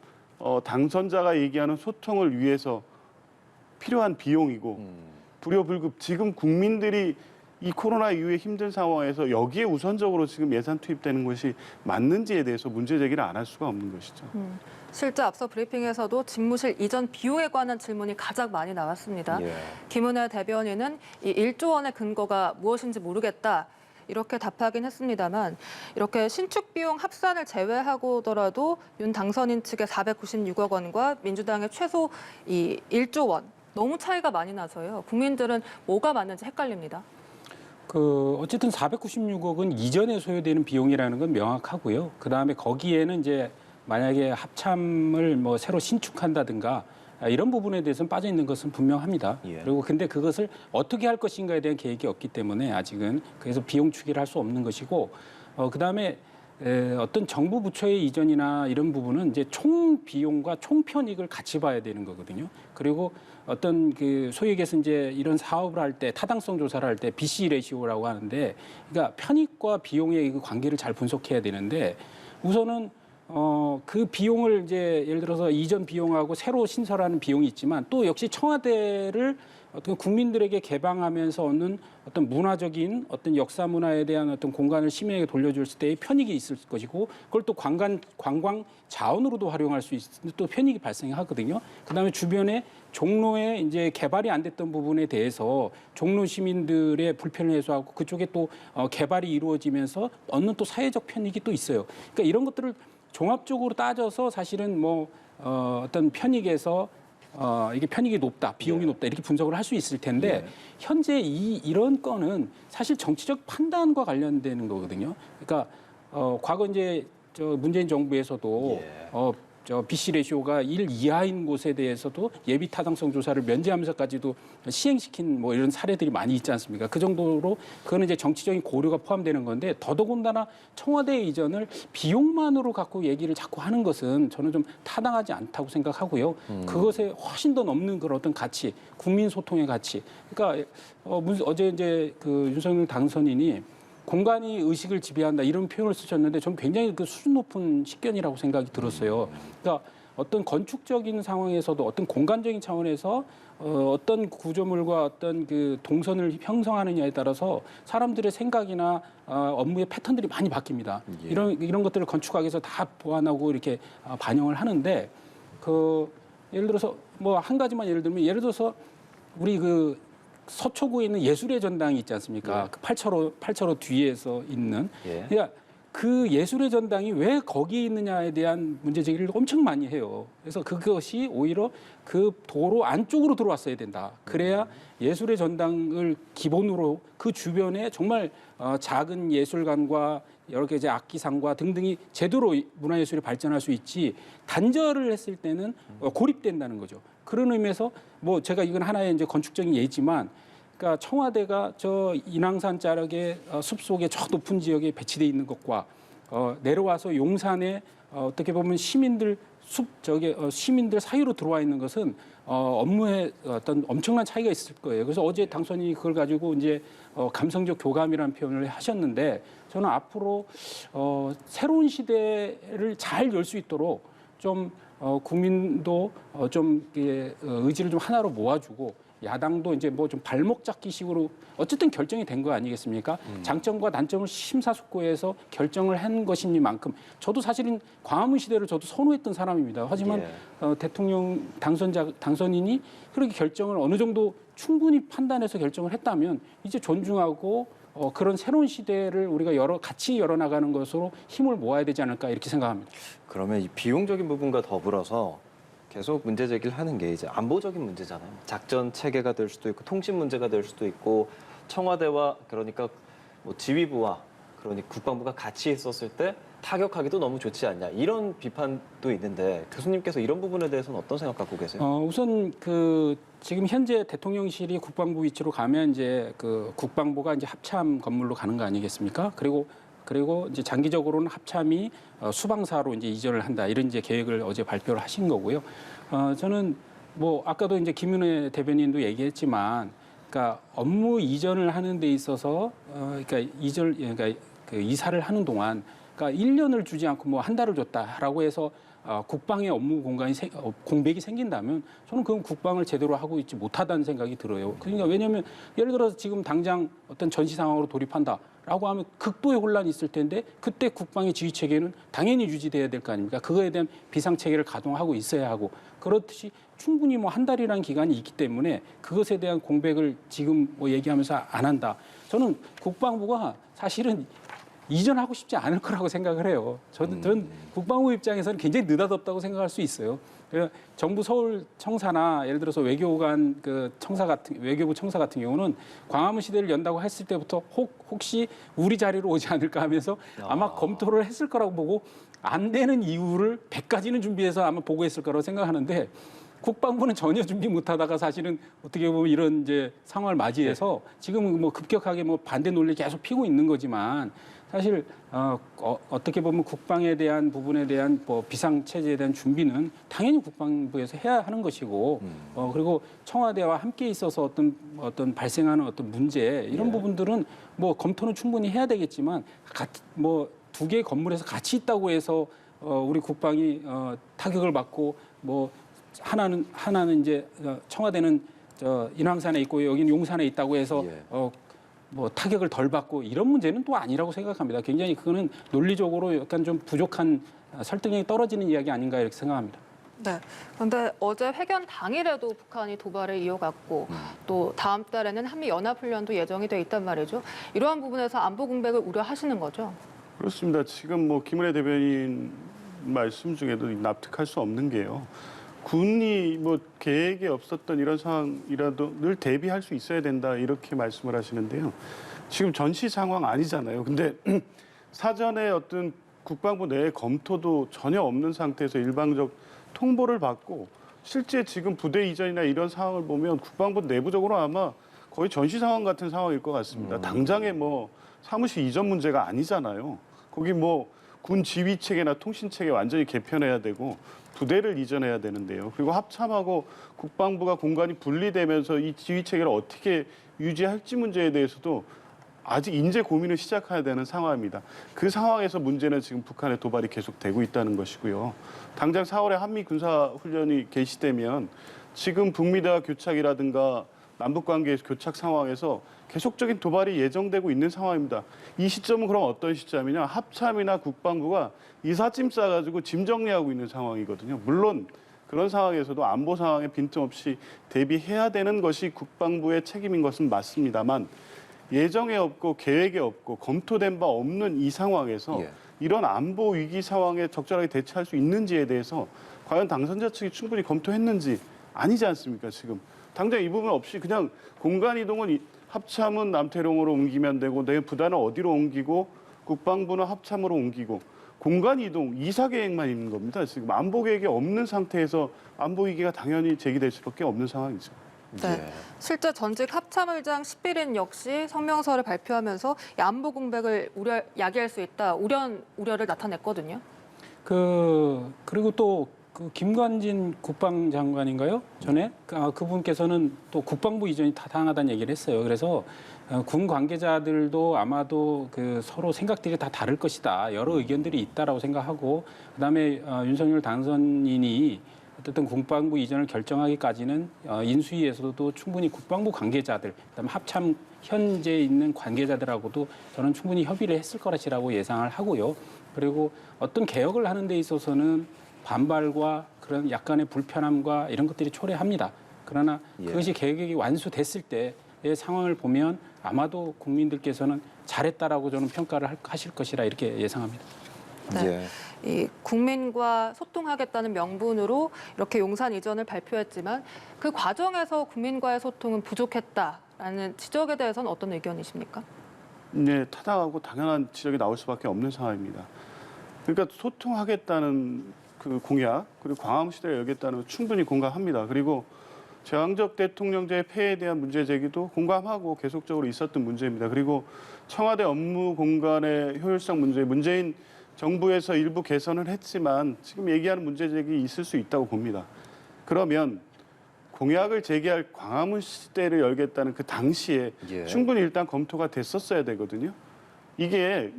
당선자가 얘기하는 소통을 위해서 필요한 비용이고 불효불급 지금 국민들이 이 코로나 이후에 힘든 상황에서 여기에 우선적으로 지금 예산 투입되는 것이 맞는지에 대해서 문제 제기를 안 할 수가 없는 것이죠. 실제 앞서 브리핑에서도 집무실 이전 비용에 관한 질문이 가장 많이 나왔습니다. 예. 김은혜 대변인은 이 1조 원의 근거가 무엇인지 모르겠다. 이렇게 답하긴 했습니다만 이렇게 신축 비용 합산을 제외하고더라도 윤 당선인 측의 496억 원과 민주당의 최소 이 1조 원 너무 차이가 많이 나서요. 국민들은 뭐가 맞는지 헷갈립니다. 어쨌든 496억은 이전에 소요되는 비용이라는 건 명확하고요. 그 다음에 거기에는 이제 만약에 합참을 뭐 새로 신축한다든가 이런 부분에 대해서는 빠져 있는 것은 분명합니다. 예. 그리고 근데 그것을 어떻게 할 것인가에 대한 계획이 없기 때문에 아직은 그래서 비용 추계를 할 수 없는 것이고 그 다음에 어떤 정부 부처의 이전이나 이런 부분은 이제 총 비용과 총 편익을 같이 봐야 되는 거거든요. 그리고 어떤 그 소위 얘기해서 이제 이런 사업을 할 때 타당성 조사를 할 때 BC 레시오라고 하는데, 그러니까 편익과 비용의 그 관계를 잘 분석해야 되는데 우선은 그 비용을 이제 예를 들어서 이전 비용하고 새로 신설하는 비용이 있지만 또 역시 청와대를 어떤 국민들에게 개방하면서 얻는 어떤 문화적인 어떤 역사 문화에 대한 어떤 공간을 시민에게 돌려줄 때의 편익이 있을 것이고 그걸 또 관광 자원으로도 활용할 수 있는 또 편익이 발생하거든요. 그다음에 주변에 종로에 이제 개발이 안 됐던 부분에 대해서 종로 시민들의 불편을 해소하고 그쪽에 또 개발이 이루어지면서 얻는 또 사회적 편익이 또 있어요. 그러니까 이런 것들을 종합적으로 따져서 사실은 뭐 어떤 편익에서 이게 편익이 높다, 비용이 높다 이렇게 분석을 할 수 있을 텐데 현재 이런 건은 사실 정치적 판단과 관련되는 거거든요. 그러니까 과거 이제 문재인 정부에서도 BC 레시오가 1 이하인 곳에 대해서도 예비 타당성 조사를 면제하면서까지도 시행시킨 뭐 이런 사례들이 많이 있지 않습니까? 그 정도로 그거는 이제 정치적인 고려가 포함되는 건데 더더군다나 청와대 이전을 비용만으로 갖고 얘기를 자꾸 하는 것은 저는 좀 타당하지 않다고 생각하고요. 그것에 훨씬 더 넘는 그런 어떤 가치, 국민 소통의 가치. 그러니까 어제 이제 그 윤석열 당선인이 공간이 의식을 지배한다 이런 표현을 쓰셨는데 저는 굉장히 그 수준 높은 식견이라고 생각이 들었어요. 그러니까 어떤 건축적인 상황에서도 어떤 공간적인 차원에서 어떤 구조물과 어떤 그 동선을 형성하느냐에 따라서 사람들의 생각이나 업무의 패턴들이 많이 바뀝니다. 예. 이런 것들을 건축학에서 다 보완하고 이렇게 반영을 하는데 예를 들어서 뭐 한 가지만 예를 들어서 우리 그 서초구에 있는 예술의 전당이 있지 않습니까? 그 8차로 뒤에서 있는. 그러니까 그 예술의 전당이 왜 거기에 있느냐에 대한 문제 제기를 엄청 많이 해요. 그래서 그것이 오히려 그 도로 안쪽으로 들어왔어야 된다. 그래야 예술의 전당을 기본으로 그 주변에 정말 작은 예술관과 여러 개 이제 악기상과 등등이 제대로 문화예술이 발전할 수 있지 단절을 했을 때는 고립된다는 거죠. 그런 의미에서 뭐 제가 이건 하나의 이제 건축적인 예지만, 그러니까 청와대가 저 인왕산 자락의 숲속에 저 높은 지역에 배치돼 있는 것과 내려와서 용산에 어떻게 보면 시민들 시민들 사이로 들어와 있는 것은 업무에 어떤 엄청난 차이가 있을 거예요. 그래서 어제 당선인이 그걸 가지고 이제 감성적 교감이라는 표현을 하셨는데 저는 앞으로 새로운 시대를 잘 열 수 있도록 좀 국민도 좀 의지를 좀 하나로 모아주고 야당도 이제 뭐 좀 발목 잡기식으로 어쨌든 결정이 된 거 아니겠습니까? 장점과 단점을 심사숙고해서 결정을 한 것이니만큼 저도 사실은 광화문 시대를 저도 선호했던 사람입니다. 하지만 대통령 당선인이 그렇게 결정을 어느 정도 충분히 판단해서 결정을 했다면 이제 존중하고 그런 새로운 시대를 우리가 같이 열어나가는 것으로 힘을 모아야 되지 않을까 이렇게 생각합니다. 그러면 이 비용적인 부분과 더불어서 계속 문제 제기를 하는 게 이제 안보적인 문제잖아요. 작전 체계가 될 수도 있고 통신 문제가 될 수도 있고 청와대와 그러니까 뭐 지휘부와 그러니 국방부가 같이 있었을 때 타격하기도 너무 좋지 않냐 이런 비판도 있는데 교수님께서 이런 부분에 대해서는 어떤 생각 갖고 계세요? 우선 지금 현재 대통령실이 국방부 위치로 가면 이제 국방부가 이제 합참 건물로 가는 거 아니겠습니까? 그리고 그리고 이제 장기적으로는 합참이 수방사로 이제 이전을 한다 이런 이제 계획을 어제 발표를 하신 거고요. 저는 뭐 아까도 이제 김윤혜 대변인도 얘기했지만, 그러니까 업무 이전을 하는 데 있어서 그러니까 그 이사를 하는 동안, 그러니까 1년을 주지 않고 뭐 한 달을 줬다라고 해서 국방의 업무 공백이 생긴다면 저는 그건 국방을 제대로 하고 있지 못하다는 생각이 들어요. 그러니까 왜냐하면 예를 들어서 지금 당장 어떤 전시 상황으로 돌입한다라고 하면 극도의 혼란이 있을 텐데 그때 국방의 지휘 체계는 당연히 유지돼야 될 거 아닙니까? 그거에 대한 비상 체계를 가동하고 있어야 하고, 그렇듯이 충분히 뭐 한 달이라는 기간이 있기 때문에 그것에 대한 공백을 지금 뭐 얘기하면서 안 한다. 저는 국방부가 사실은 이전하고 싶지 않을 거라고 생각을 해요. 전 국방부 입장에서는 굉장히 느닷없다고 생각할 수 있어요. 정부 서울 청사나 예를 들어서 외교관 외교부 청사 같은 경우는 광화문 시대를 연다고 했을 때부터 혹시 우리 자리로 오지 않을까 하면서 아마 검토를 했을 거라고 보고, 안 되는 이유를 100가지는 준비해서 아마 보고했을 거라고 생각하는데, 국방부는 전혀 준비 못하다가 사실은 어떻게 보면 이런 이제 상황을 맞이해서 지금 뭐 급격하게 뭐 반대 논리 계속 피고 있는 거지만, 사실 어떻게 보면 국방에 대한 부분에 대한 뭐 비상 체제에 대한 준비는 당연히 국방부에서 해야 하는 것이고, 그리고 청와대와 함께 있어서 어떤 발생하는 어떤 문제 이런 부분들은 뭐 검토는 충분히 해야 되겠지만, 뭐 두 개의 건물에서 같이 있다고 해서 우리 국방이 타격을 받고, 뭐 하나는 이제 청와대는 인왕산에 있고 여기는 용산에 있다고 해서 뭐 타격을 덜 받고 이런 문제는 또 아니라고 생각합니다. 굉장히 그거는 논리적으로 약간 좀 부족한, 설득력이 떨어지는 이야기 아닌가 이렇게 생각합니다. 네. 그런데 어제 회견 당일에도 북한이 도발을 이어갔고 또 다음 달에는 한미 연합훈련도 예정이 돼 있단 말이죠. 이러한 부분에서 안보 공백을 우려하시는 거죠? 그렇습니다. 지금 뭐 김은혜 대변인 말씀 중에도 납득할 수 없는 게요. 군이 뭐 계획에 없었던 이런 상황이라도 늘 대비할 수 있어야 된다 이렇게 말씀을 하시는데요. 지금 전시 상황 아니잖아요. 근데 사전에 어떤 국방부 내 검토도 전혀 없는 상태에서 일방적 통보를 받고, 실제 지금 부대 이전이나 이런 상황을 보면 국방부 내부적으로 아마 거의 전시 상황 같은 상황일 것 같습니다. 당장에 뭐 사무실 이전 문제가 아니잖아요. 거기 뭐 군 지휘 체계나 통신 체계 완전히 개편해야 되고 부대를 이전해야 되는데요. 그리고 합참하고 국방부가 공간이 분리되면서 이 지휘 체계를 어떻게 유지할지 문제에 대해서도 아직 인재 고민을 시작해야 되는 상황입니다. 그 상황에서 문제는 지금 북한의 도발이 계속되고 있다는 것이고요. 당장 4월에 한미 군사훈련이 개시되면 지금 북미대화 교착이라든가 남북관계의 교착 상황에서 계속적인 도발이 예정되고 있는 상황입니다. 이 시점은 그럼 어떤 시점이냐? 합참이나 국방부가 이삿짐 싸가지고 짐 정리하고 있는 상황이거든요. 물론 그런 상황에서도 안보 상황에 빈틈없이 대비해야 되는 것이 국방부의 책임인 것은 맞습니다만, 예정에 없고 계획에 없고 검토된 바 없는 이 상황에서 이런 안보 위기 상황에 적절하게 대처할 수 있는지에 대해서 과연 당선자 측이 충분히 검토했는지 아니지 않습니까? 지금 당장 이 부분 없이 그냥 공간 이동은 합참은 남태령으로 옮기면 되고 내 부대는 어디로 옮기고 국방부는 합참으로 옮기고 공간 이동, 이사 계획만 있는 겁니다. 지금 안보 계획이 없는 상태에서 안보 위기가 당연히 제기될 수밖에 없는 상황이죠. 네. 실제 전직 합참의장 식비린 역시 성명서를 발표하면서 이 안보 공백을 야기할 수 있다 우려를 나타냈거든요. 그리고 또 그 김관진 국방장관인가요? 전에 그분께서는 또 국방부 이전이 타당하다는 얘기를 했어요. 그래서 군 관계자들도 아마도 그 서로 생각들이 다 다를 것이다. 여러 의견들이 있다라고 생각하고, 그다음에 윤석열 당선인이 어쨌든 국방부 이전을 결정하기까지는 인수위에서도 충분히 국방부 관계자들, 그다음에 합참 현재 있는 관계자들하고도 저는 충분히 협의를 했을 것이라고 예상을 하고요. 그리고 어떤 개혁을 하는 데 있어서는 반발과 그런 약간의 불편함과 이런 것들이 초래합니다. 그러나 그것이 계획이 완수됐을 때의 상황을 보면 아마도 국민들께서는 잘했다라고 저는 평가를 하실 것이라 이렇게 예상합니다. 네. 이 국민과 소통하겠다는 명분으로 이렇게 용산 이전을 발표했지만 그 과정에서 국민과의 소통은 부족했다라는 지적에 대해서는 어떤 의견이십니까? 네, 타당하고 당연한 지적이 나올 수밖에 없는 상황입니다. 그러니까 소통하겠다는 그 공약, 그리고 광화문 시대를 열겠다는 충분히 공감합니다. 그리고 제왕적 대통령제의 폐해에 대한 문제 제기도 공감하고 계속적으로 있었던 문제입니다. 그리고 청와대 업무 공간의 효율성 문제, 문재인 정부에서 일부 개선을 했지만 지금 얘기하는 문제 제기 있을 수 있다고 봅니다. 그러면 공약을 제기할 광화문 시대를 열겠다는 그 당시에 예. 충분히 일단 검토가 됐었어야 되거든요. 이게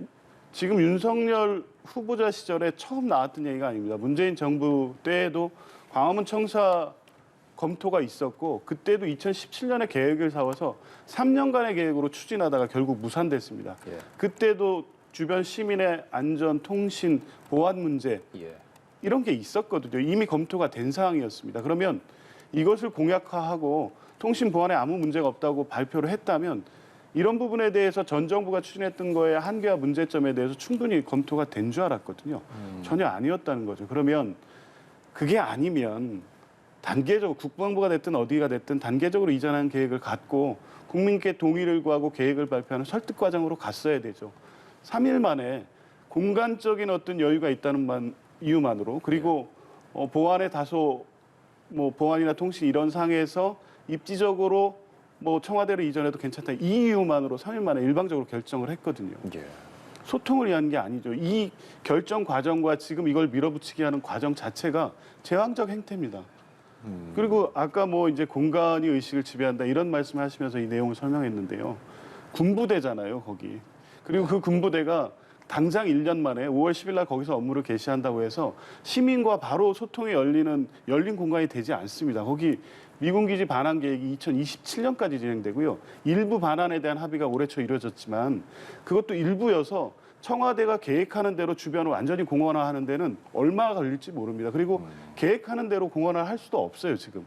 지금 윤석열 후보자 시절에 처음 나왔던 얘기가 아닙니다. 문재인 정부 때에도 광화문 청사 검토가 있었고 그때도 2017년에 계획을 세워서 3년간의 계획으로 추진하다가 결국 무산됐습니다. 예. 그때도 주변 시민의 안전, 통신, 보안 문제 예. 이런 게 있었거든요. 이미 검토가 된 사항이었습니다. 그러면 이것을 공약화하고 통신 보안에 아무 문제가 없다고 발표를 했다면 이런 부분에 대해서 전 정부가 추진했던 거에 한계와 문제점에 대해서 충분히 검토가 된 줄 알았거든요. 전혀 아니었다는 거죠. 그러면 그게 아니면 단계적으로 국방부가 됐든 어디가 됐든 단계적으로 이전하는 계획을 갖고 국민께 동의를 구하고 계획을 발표하는 설득 과정으로 갔어야 되죠. 3일 만에 공간적인 어떤 여유가 있다는 이유만으로 그리고 보안에 다소 보안이나 통신 이런 상에서 입지적으로 청와대로 이전해도 괜찮다. 이 이유만으로 3일 만에 일방적으로 결정을 했거든요. 예. 소통을 위한 게 아니죠. 이 결정 과정과 지금 이걸 밀어붙이게 하는 과정 자체가 제왕적 행태입니다. 그리고 아까 이제 공간이 의식을 지배한다 이런 말씀을 하시면서 이 내용을 설명했는데요. 군부대잖아요, 거기. 그리고 그 군부대가 당장 1년 만에 5월 10일 날 거기서 업무를 개시한다고 해서 시민과 바로 소통이 열린 공간이 되지 않습니다. 거기 미군 기지 반환 계획이 2027년까지 진행되고요. 일부 반환에 대한 합의가 올해 초 이루어졌지만 그것도 일부여서 청와대가 계획하는 대로 주변을 완전히 공원화하는 데는 얼마나 걸릴지 모릅니다. 그리고 계획하는 대로 공원화를 할 수도 없어요, 지금.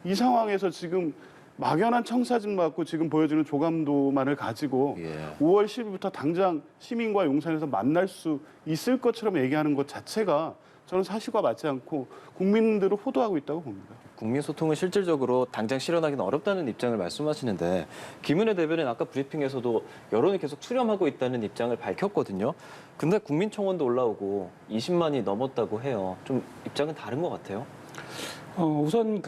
이 상황에서 지금 막연한 청사진 맞고 지금 보여주는 조감도만을 가지고 예. 5월 10일부터 당장 시민과 용산에서 만날 수 있을 것처럼 얘기하는 것 자체가 저는 사실과 맞지 않고 국민들을 호도하고 있다고 봅니다. 국민 소통을 실질적으로 당장 실현하기는 어렵다는 입장을 말씀하시는데 김은혜 대변인 아까 브리핑에서도 여론이 계속 수렴하고 있다는 입장을 밝혔거든요. 근데 국민청원도 올라오고 20만이 넘었다고 해요. 좀 입장은 다른 것 같아요. 우선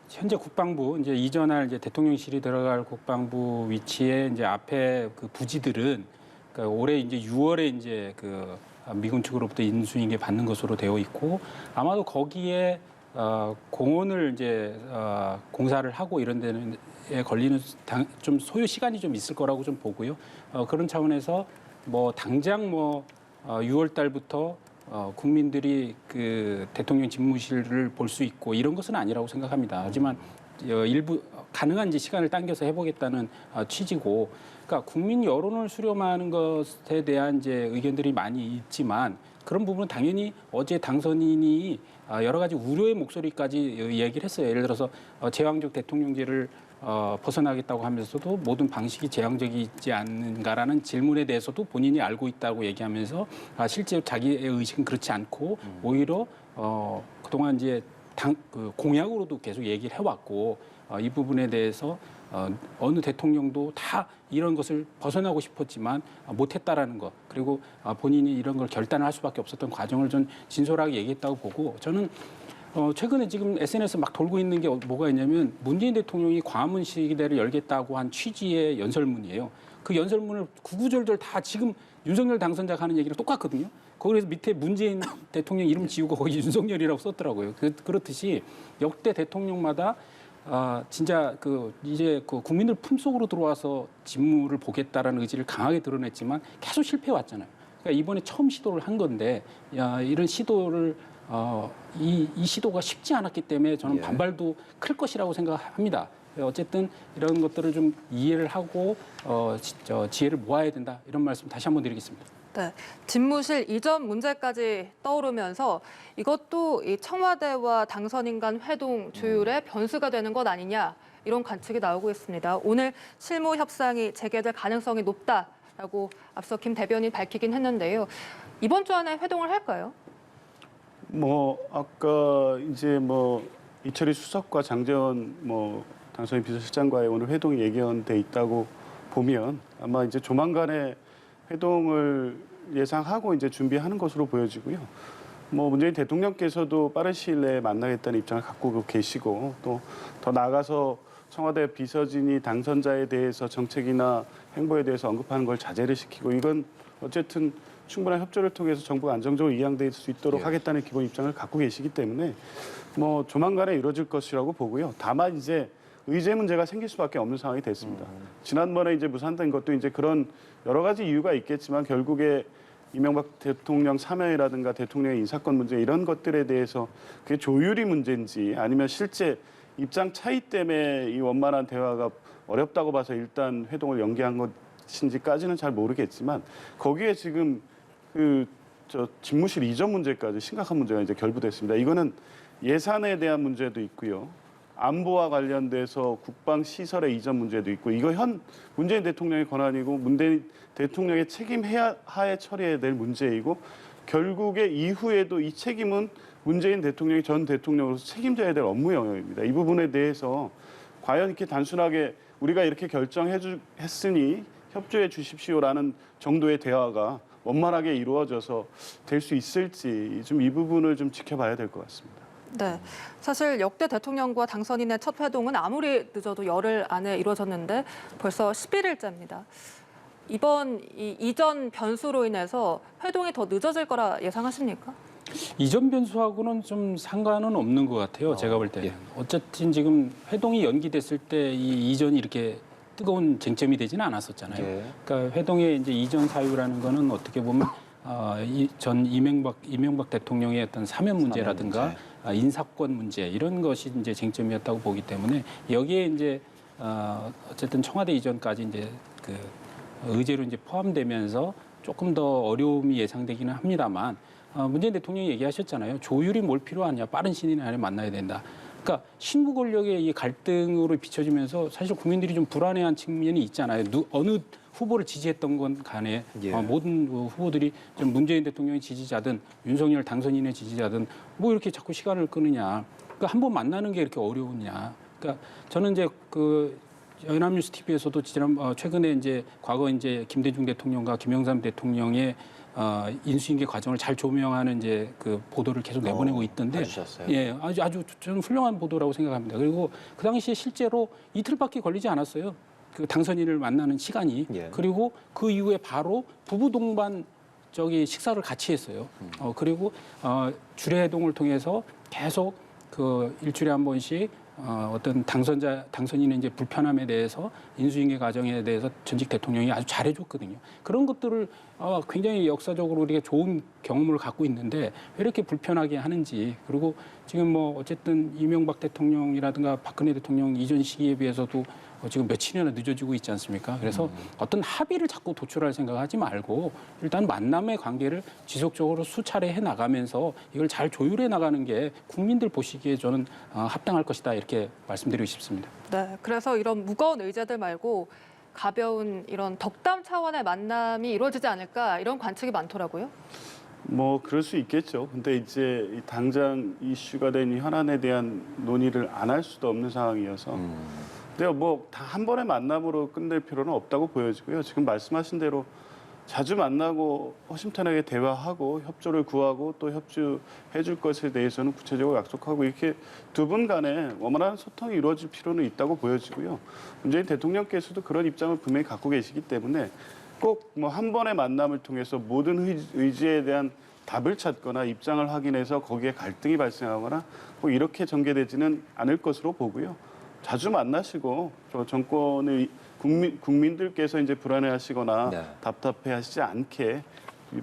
현재 국방부 이제 이전할 이제 대통령실이 들어갈 국방부 위치에 이제 앞에 그 부지들은 그러니까 올해 이제 6월에 이제 미군 측으로부터 인수인계 받는 것으로 되어 있고 아마도 거기에 공원을 이제 공사를 하고 이런 데에 걸리는 좀 소요 시간이 좀 있을 거라고 좀 보고요. 그런 차원에서 당장 6월 달부터 국민들이 그 대통령 집무실을 볼 수 있고 이런 것은 아니라고 생각합니다. 하지만 일부 가능한 이제 시간을 당겨서 해보겠다는 취지고, 그러니까 국민 여론을 수렴하는 것에 대한 이제 의견들이 많이 있지만 그런 부분은 당연히 어제 당선인이 여러 가지 우려의 목소리까지 얘기를 했어요. 예를 들어서 제왕적 대통령제를 벗어나겠다고 하면서도 모든 방식이 제왕적이지 않는가라는 질문에 대해서도 본인이 알고 있다고 얘기하면서 실제 자기의 의식은 그렇지 않고 오히려 그동안 이제 공약으로도 계속 얘기를 해왔고 이 부분에 대해서 어느 대통령도 다 이런 것을 벗어나고 싶었지만 못했다라는 것, 그리고 본인이 이런 걸 결단을 할 수밖에 없었던 과정을 좀 진솔하게 얘기했다고 보고, 저는 최근에 지금 SNS 막 돌고 있는 게 뭐가 있냐면 문재인 대통령이 광화문 시대를 열겠다고 한 취지의 연설문이에요. 그 연설문을 구구절절 다 지금 윤석열 당선자가 하는 얘기랑 똑같거든요. 거기서 밑에 문재인 대통령 이름 지우고 거기 윤석열이라고 썼더라고요. 그렇듯이 역대 대통령마다 진짜 이제 국민들 품속으로 들어와서 직무를 보겠다라는 의지를 강하게 드러냈지만 계속 실패해 왔잖아요. 그러니까 이번에 처음 시도를 한 건데 이런 시도를 이 시도가 쉽지 않았기 때문에 저는 반발도 클 것이라고 생각합니다. 어쨌든 이런 것들을 좀 이해를 하고 지혜를 모아야 된다, 이런 말씀 다시 한번 드리겠습니다. 네, 집무실 이전 문제까지 떠오르면서 이것도 이 청와대와 당선인 간 회동 조율의 변수가 되는 것 아니냐, 이런 관측이 나오고 있습니다. 오늘 실무 협상이 재개될 가능성이 높다라고 앞서 김 대변인 밝히긴 했는데요. 이번 주 안에 회동을 할까요? 아까 이제 이철희 수석과 장제원 당선인 비서실장과의 오늘 회동이 예견돼 있다고 보면 아마 이제 조만간에 회동을 예상하고 이제 준비하는 것으로 보여지고요. 뭐 문재인 대통령께서도 빠른 시일 내에 만나겠다는 입장을 갖고 계시고 또 더 나아가서 청와대 비서진이 당선자에 대해서 정책이나 행보에 대해서 언급하는 걸 자제를 시키고 이건 어쨌든 충분한 협조를 통해서 정부가 안정적으로 이양될 수 있도록 하겠다는 기본 입장을 갖고 계시기 때문에 뭐 조만간에 이루어질 것이라고 보고요. 다만 이제 의제 문제가 생길 수밖에 없는 상황이 됐습니다. 지난번에 이제 무산된 것도 이제 그런 여러 가지 이유가 있겠지만 결국에 이명박 대통령 사면이라든가 대통령의 인사권 문제 이런 것들에 대해서 그게 조율이 문제인지 아니면 실제 입장 차이 때문에 이 원만한 대화가 어렵다고 봐서 일단 회동을 연기한 것인지까지는 잘 모르겠지만 거기에 지금 집무실 이전 문제까지 심각한 문제가 이제 결부됐습니다. 이거는 예산에 대한 문제도 있고요. 안보와 관련돼서 국방 시설의 이전 문제도 있고 이거 현 문재인 대통령의 권한이고 문재인 대통령의 책임 하에 처리해야 될 문제이고 결국에 이후에도 이 책임은 문재인 대통령이 전 대통령으로서 책임져야 될 업무 영역입니다. 이 부분에 대해서 과연 이렇게 단순하게 우리가 이렇게 결정했으니 협조해 주십시오라는 정도의 대화가 원만하게 이루어져서 될 수 있을지 좀 이 부분을 좀 지켜봐야 될 것 같습니다. 네, 사실 역대 대통령과 당선인의 첫 회동은 아무리 늦어도 열흘 안에 이루어졌는데 벌써 11일째입니다. 이번 이전 변수로 인해서 회동이 더 늦어질 거라 예상하십니까? 이전 변수하고는 좀 상관은 없는 것 같아요. 제가 볼 때는. 어쨌든 지금 회동이 연기됐을 때 이 이전이 이렇게 뜨거운 쟁점이 되지는 않았었잖아요. 예. 그러니까 회동의 이제 이전 사유라는 거는 어떻게 보면 전 이명박 대통령의 어떤 사면 문제라든가 인사권 문제 이런 것이 이제 쟁점이었다고 보기 때문에 여기에 이제 어쨌든 청와대 이전까지 이제 그 의제로 이제 포함되면서 조금 더 어려움이 예상되기는 합니다만 문재인 대통령이 얘기하셨잖아요. 조율이 뭘 필요하냐. 빠른 시일 안에 만나야 된다. 그러니까 신부 권력의 이 갈등으로 비춰지면서 사실 국민들이 좀 불안해한 측면이 있잖아요. 어느 후보를 지지했던 건 간에 모든 후보들이 좀 문재인 대통령의 지지자든 윤석열 당선인의 지지자든 뭐 이렇게 자꾸 시간을 끄느냐. 그러니까 한번 만나는 게 이렇게 어려우냐. 그러니까 저는 이제 연합뉴스 TV에서도 최근에 이제 과거 이제 김대중 대통령과 김영삼 대통령의 인수인계 과정을 잘 조명하는 이제 그 보도를 계속 내보내고 있던데, 봐주셨어요? 예, 아주 저는 훌륭한 보도라고 생각합니다. 그리고 그 당시에 실제로 이틀밖에 걸리지 않았어요. 그 당선인을 만나는 시간이. 그리고 그 이후에 바로 부부 동반 식사를 같이 했어요. 그리고 주례회동을 통해서 계속 그 일주일에 한 번씩 어떤 당선인의 이제 불편함에 대해서 인수인계 과정에 대해서 전직 대통령이 아주 잘해줬거든요. 그런 것들을 굉장히 역사적으로 우리가 좋은 경험을 갖고 있는데 왜 이렇게 불편하게 하는지. 그리고 지금 뭐 어쨌든 이명박 대통령이라든가 박근혜 대통령 이전 시기에 비해서도 지금 며칠이나 늦어지고 있지 않습니까? 그래서 어떤 합의를 자꾸 도출할 생각하지 말고 일단 만남의 관계를 지속적으로 수차례 해 나가면서 이걸 잘 조율해 나가는 게 국민들 보시기에 저는 합당할 것이다 이렇게 말씀드리고 싶습니다. 네, 그래서 이런 무거운 의제들 말고 가벼운 이런 덕담 차원의 만남이 이루어지지 않을까 이런 관측이 많더라고요. 뭐 그럴 수 있겠죠. 근데 이제 당장 이슈가 된 이 현안에 대한 논의를 안 할 수도 없는 상황이어서 근데 뭐 다 한 번의 만남으로 끝낼 필요는 없다고 보여지고요. 지금 말씀하신 대로 자주 만나고 허심탄회하게 대화하고 협조를 구하고 또 협조해 줄 것에 대해서는 구체적으로 약속하고 이렇게 두 분 간에 원만한 소통이 이루어질 필요는 있다고 보여지고요. 문재인 대통령께서도 그런 입장을 분명히 갖고 계시기 때문에 꼭 뭐 한 번의 만남을 통해서 모든 의지에 대한 답을 찾거나 입장을 확인해서 거기에 갈등이 발생하거나 뭐 이렇게 전개되지는 않을 것으로 보고요. 자주 만나시고 정권의 국민들께서 이제 불안해하시거나 답답해하시지 않게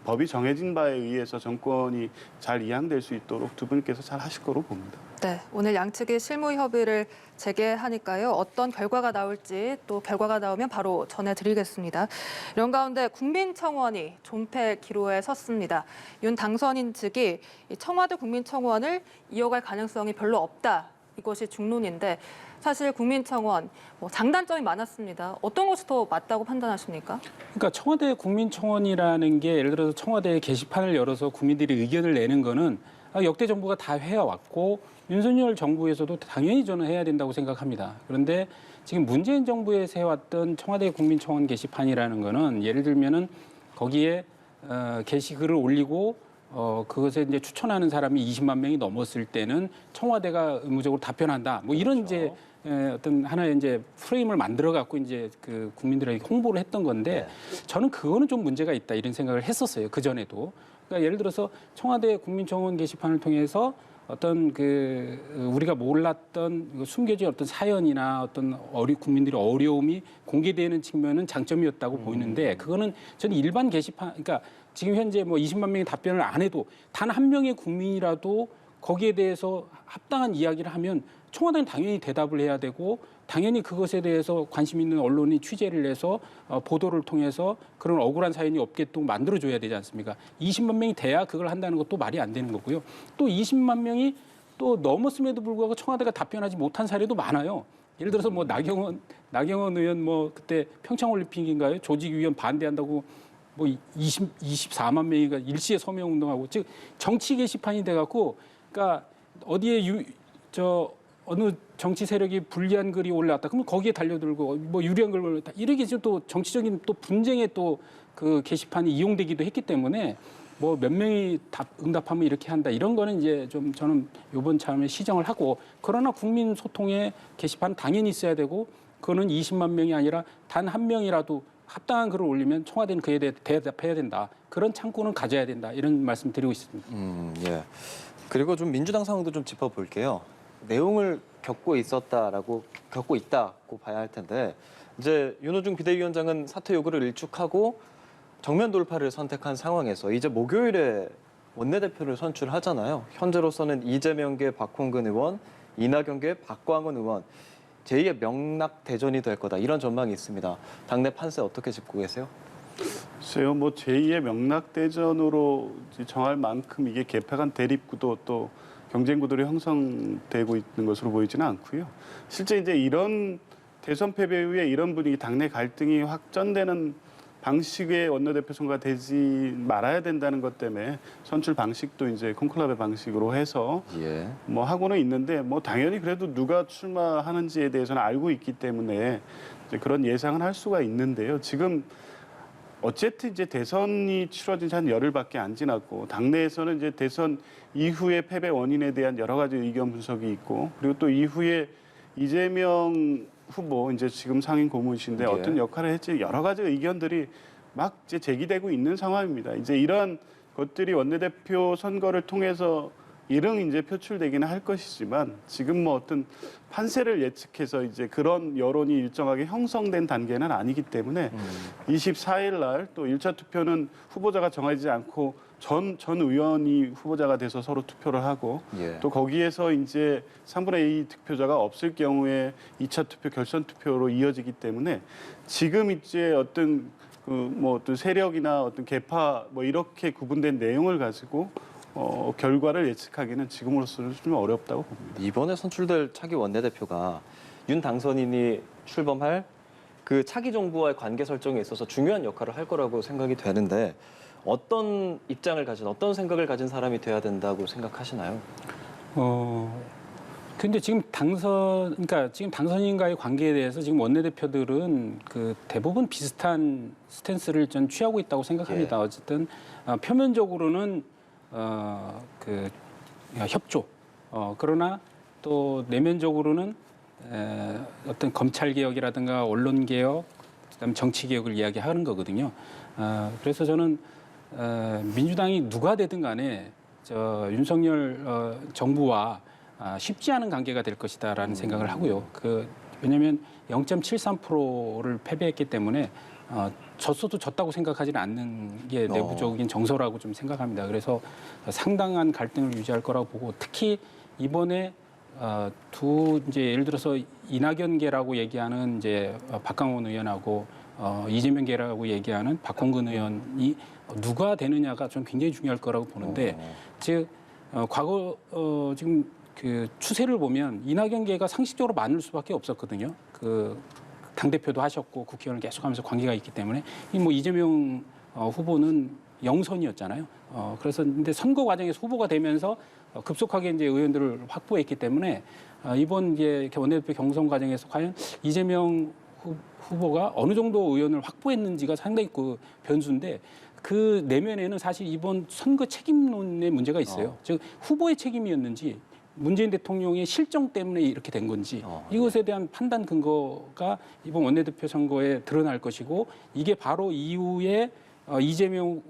법이 정해진 바에 의해서 정권이 잘 이양될 수 있도록 두 분께서 잘 하실 거로 봅니다. 네, 오늘 양측이 실무 협의를 재개하니까요. 어떤 결과가 나올지 또 결과가 나오면 바로 전해드리겠습니다. 이런 가운데 국민청원이 존폐 기로에 섰습니다. 윤 당선인 측이 청와대 국민청원을 이어갈 가능성이 별로 없다. 이것이 중론인데 사실 국민청원 장단점이 많았습니다. 어떤 것이 더 맞다고 판단하십니까? 그러니까 청와대 국민청원이라는 게 예를 들어서 청와대 게시판을 열어서 국민들이 의견을 내는 거는 역대 정부가 다 해왔고 윤석열 정부에서도 당연히 저는 해야 된다고 생각합니다. 그런데 지금 문재인 정부에서 해왔던 청와대 국민청원 게시판이라는 거는 예를 들면은 거기에 게시글을 올리고 그것에 이제 추천하는 사람이 20만 명이 넘었을 때는 청와대가 의무적으로 답변한다. 뭐 이런 이제 어떤 하나의 이제 프레임을 만들어 갖고 이제 그 국민들에게 홍보를 했던 건데 저는 그거는 좀 문제가 있다 이런 생각을 했었어요. 그 전에도. 그러니까 예를 들어서 청와대 국민청원 게시판을 통해서 어떤 그 우리가 몰랐던 숨겨진 어떤 사연이나 어떤 국민들의 어려움이 공개되는 측면은 장점이었다고 보이는데 그거는 저는 일반 게시판 그러니까 지금 현재 뭐 20만 명이 답변을 안 해도 단 한 명의 국민이라도 거기에 대해서 합당한 이야기를 하면 청와대는 당연히 대답을 해야 되고 당연히 그것에 대해서 관심 있는 언론이 취재를 해서 보도를 통해서 그런 억울한 사연이 없게끔 만들어줘야 되지 않습니까? 20만 명이 돼야 그걸 한다는 것도 말이 안 되는 거고요. 또 20만 명이 또 넘었음에도 불구하고 청와대가 답변하지 못한 사례도 많아요. 예를 들어서 뭐 나경원 의원 뭐 그때 평창올림픽인가요? 조직위원 반대한다고 뭐 24만 명이가 일시에 서명 운동하고 즉 정치 게시판이 돼갖고 그러니까 어디에 어느 정치 세력이 불리한 글이 올라왔다. 그러면 거기에 달려들고 뭐 유리한 글 올렸다. 이렇게 또 정치적인 또 분쟁에 또 그 게시판이 이용되기도 했기 때문에 뭐 몇 명이 응답하면 이렇게 한다. 이런 거는 이제 좀 저는 이번 참에 시정을 하고 그러나 국민 소통의 게시판은 당연히 있어야 되고 그거는 20만 명이 아니라 단 한 명이라도 합당한 글을 올리면 청와대는 그에 대해 대답해야 된다. 그런 창구는 가져야 된다. 이런 말씀 드리고 있습니다. 예. 그리고 좀 민주당 상황도 좀 짚어볼게요. 내용을 겪고 있다고 봐야 할 텐데 이제 윤호중 비대위원장은 사퇴 요구를 일축하고 정면 돌파를 선택한 상황에서 이제 목요일에 원내대표를 선출하잖아요. 현재로서는 이재명계 박홍근 의원, 이낙연계 박광원 의원, 제2의 명락 대전이 될 거다 이런 전망이 있습니다. 당내 판세 어떻게 짚고 계세요? 글쎄요, 뭐 제2의 명락대전으로 정할 만큼 이게 개파간 대립구도 또 경쟁 구도로 형성되고 있는 것으로 보이지는 않고요. 실제 이제 이런 대선 패배 후에 이런 분위기, 당내 갈등이 확전되는 방식의 원내대표 선거가 되지 말아야 된다는 것 때문에 선출 방식도 이제 콘클라베 방식으로 해서 뭐 하고는 있는데 뭐 당연히 그래도 누가 출마하는지에 대해서는 알고 있기 때문에 이제 그런 예상은 할 수가 있는데요. 지금 어쨌든 이제 대선이 치러진 지 한 열흘밖에 안 지났고 당내에서는 이제 대선 이후의 패배 원인에 대한 여러 가지 의견 분석이 있고 그리고 또 이후에 이재명 후보 이제 지금 상임 고문이신데 어떤 역할을 했지 여러 가지 의견들이 막 이제 제기되고 있는 상황입니다. 이제 이런 것들이 원내대표 선거를 통해서 일응 이제 표출되기는 할 것이지만 지금 뭐 어떤 판세를 예측해서 이제 그런 여론이 일정하게 형성된 단계는 아니기 때문에 24일 날 또 1차 투표는 후보자가 정해지지 않고 전 의원이 후보자가 돼서 서로 투표를 하고 또 거기에서 이제 3분의 2 득표자가 없을 경우에 2차 투표 결선 투표로 이어지기 때문에 지금 이제 어떤 그 뭐 어떤 세력이나 어떤 계파 뭐 이렇게 구분된 내용을 가지고 결과를 예측하기는 지금으로서는 좀 어렵다고 봅니다. 이번에 선출될 차기 원내대표가 윤 당선인이 출범할 그 차기 정부와의 관계 설정에 있어서 중요한 역할을 할 거라고 생각이 되는데 어떤 입장을 가진 어떤 생각을 가진 사람이 돼야 된다고 생각하시나요? 근데 지금 그러니까 지금 당선인과의 관계에 대해서 지금 원내대표들은 그 대부분 비슷한 스탠스를 전 취하고 있다고 생각합니다. 어쨌든 표면적으로는 그 협조. 그러나 또 내면적으로는 어떤 검찰 개혁이라든가 언론 개혁, 그다음 정치 개혁을 이야기하는 거거든요. 그래서 저는 민주당이 누가 되든 간에 윤석열 정부와 쉽지 않은 관계가 될 것이다라는 생각을 하고요. 왜냐하면 0.73%를 패배했기 때문에 졌어도 졌다고 생각하지는 않는 게 내부적인 정서라고 좀 생각합니다. 그래서 상당한 갈등을 유지할 거라고 보고 특히 이번에 이제 예를 들어서 이낙연계라고 얘기하는 이제 박광원 의원하고 이재명계라고 얘기하는 박홍근 의원이 누가 되느냐가 좀 굉장히 중요할 거라고 보는데 즉 과거 지금 그 추세를 보면 이낙연계가 상식적으로 많을 수밖에 없었거든요. 당대표도 하셨고 국회의원을 계속하면서 관계가 있기 때문에 뭐 이재명 후보는 영선이었잖아요. 그래서 근데 선거 과정에서 후보가 되면서 급속하게 이제 의원들을 확보했기 때문에 이번 이제 원내대표 경선 과정에서 과연 이재명 후보가 어느 정도 의원을 확보했는지가 상당히 그 변수인데 그 내면에는 사실 이번 선거 책임론의 문제가 있어요. 즉 후보의 책임이었는지 문재인 대통령의 실정 때문에 이렇게 된 건지 이것에 대한 판단 근거가 이번 원내대표 선거에 드러날 것이고 이게 바로 이후에 이재명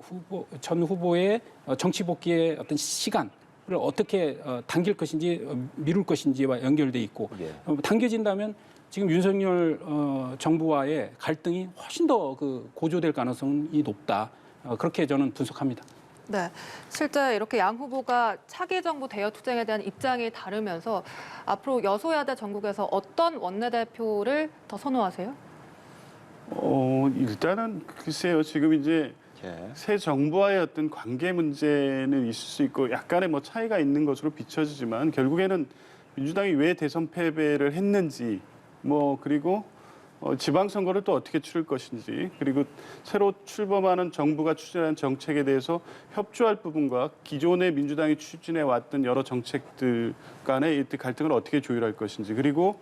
전 후보의 정치 복귀의 어떤 시간을 어떻게 당길 것인지 미룰 것인지와 연결돼 있고 당겨진다면 지금 윤석열 정부와의 갈등이 훨씬 더 그 고조될 가능성이 높다. 그렇게 저는 분석합니다. 네, 실제 이렇게 양 후보가 차기 정부 대여 투쟁에 대한 입장이 다르면서 앞으로 여소야대 전국에서 어떤 원내대표를 더 선호하세요? 일단은 글쎄요. 지금 이제 예. 새 정부와의 어떤 관계 문제는 있을 수 있고 약간의 뭐 차이가 있는 것으로 비춰지지만 결국에는 민주당이 왜 대선 패배를 했는지 뭐 그리고 지방선거를 또 어떻게 치를 것인지 그리고 새로 출범하는 정부가 추진한 정책에 대해서 협조할 부분과 기존의 민주당이 추진해 왔던 여러 정책들 간의 갈등을 어떻게 조율할 것인지 그리고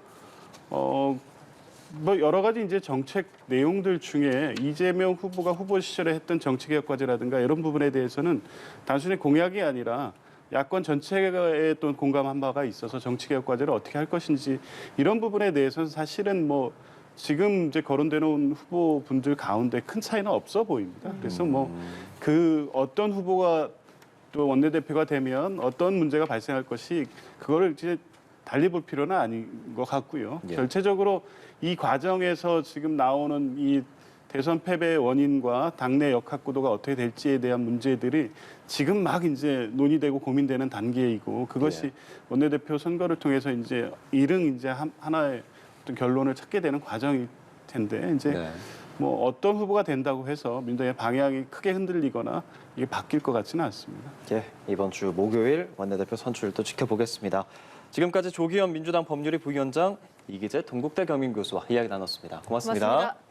뭐 여러 가지 이제 정책 내용들 중에 이재명 후보가 후보 시절에 했던 정치개혁 과제라든가 이런 부분에 대해서는 단순히 공약이 아니라 야권 전체에 또 공감한 바가 있어서 정치개혁 과제를 어떻게 할 것인지 이런 부분에 대해서는 사실은 뭐 지금 이제 거론되어 놓은 후보분들 가운데 큰 차이는 없어 보입니다. 그래서 뭐 그 어떤 후보가 또 원내대표가 되면 어떤 문제가 발생할 것이 그거를 이제 달리 볼 필요는 아닌 것 같고요. 예. 전체적으로 이 과정에서 지금 나오는 이 대선 패배의 원인과 당내 역학구도가 어떻게 될지에 대한 문제들이 지금 막 이제 논의되고 고민되는 단계이고 그것이 원내대표 선거를 통해서 이제 이제 하나의 어떤 결론을 찾게 되는 과정일 텐데 이제 뭐 어떤 후보가 된다고 해서 민주당의 방향이 크게 흔들리거나 이게 바뀔 것 같지는 않습니다. 예, 이번 주 목요일 원내대표 선출도 지켜보겠습니다. 지금까지 조기현 민주당 법률위 부위원장, 이기재 동국대 경인교수와 이야기 나눴습니다. 고맙습니다. 고맙습니다.